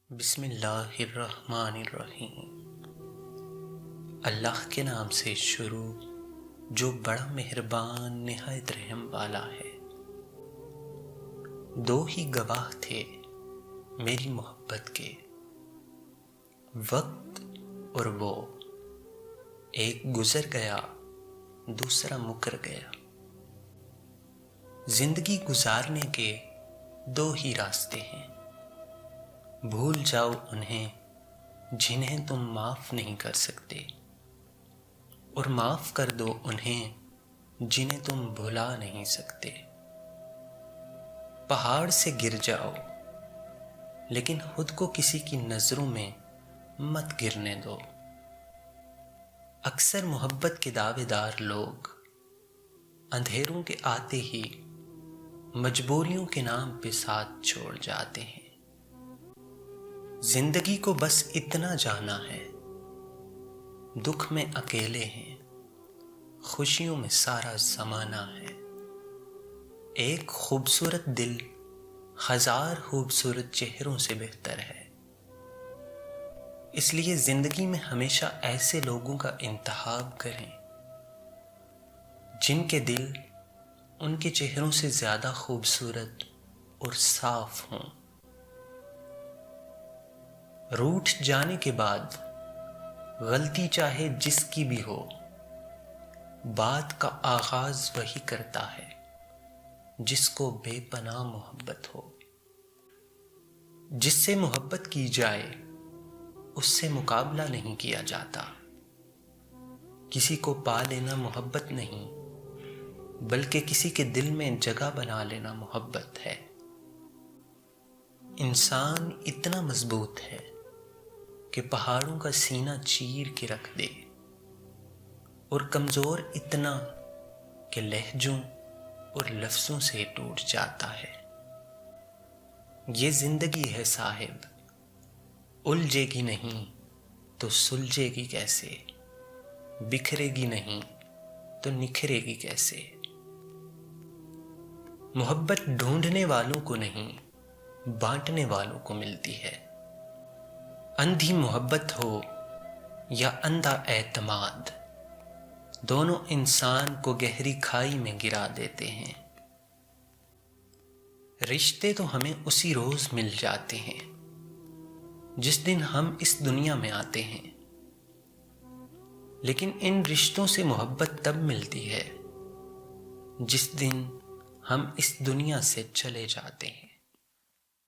بسم اللہ الرحمن الرحیم۔ اللہ کے نام سے شروع جو بڑا مہربان نہایت رحم والا ہے۔ دو ہی گواہ تھے میری محبت کے، وقت اور وہ، ایک گزر گیا دوسرا مکر گیا۔ زندگی گزارنے کے دو ہی راستے ہیں، بھول جاؤ انہیں جنہیں تم معاف نہیں کر سکتے، اور معاف کر دو انہیں جنہیں تم بھلا نہیں سکتے۔ پہاڑ سے گر جاؤ لیکن خود کو کسی کی نظروں میں مت گرنے دو۔ اکثر محبت کے دعوے دار لوگ اندھیروں کے آتے ہی مجبوریوں کے نام پہ ساتھ چھوڑ جاتے ہیں۔ زندگی کو بس اتنا جانا ہے، دکھ میں اکیلے ہیں، خوشیوں میں سارا زمانہ ہے۔ ایک خوبصورت دل ہزار خوبصورت چہروں سے بہتر ہے۔ اس لیے زندگی میں ہمیشہ ایسے لوگوں کا انتخاب کریں جن کے دل ان کے چہروں سے زیادہ خوبصورت اور صاف ہوں۔ روٹھ جانے کے بعد غلطی چاہے جس کی بھی ہو، بات کا آغاز وہی کرتا ہے جس کو بے پناہ محبت ہو۔ جس سے محبت کی جائے اس سے مقابلہ نہیں کیا جاتا۔ کسی کو پا لینا محبت نہیں، بلکہ کسی کے دل میں جگہ بنا لینا محبت ہے۔ انسان اتنا مضبوط ہے کہ پہاڑوں کا سینہ چیر کے رکھ دے، اور کمزور اتنا کہ لہجوں اور لفظوں سے ٹوٹ جاتا ہے۔ یہ زندگی ہے صاحب، الجھے گی نہیں تو سلجھے گی کیسے، بکھرے گی نہیں تو نکھرے گی کیسے۔ محبت ڈھونڈنے والوں کو نہیں، بانٹنے والوں کو ملتی ہے۔ اندھی محبت ہو یا اندھا اعتماد، دونوں انسان کو گہری کھائی میں گرا دیتے ہیں۔ رشتے تو ہمیں اسی روز مل جاتے ہیں جس دن ہم اس دنیا میں آتے ہیں، لیکن ان رشتوں سے محبت تب ملتی ہے جس دن ہم اس دنیا سے چلے جاتے ہیں۔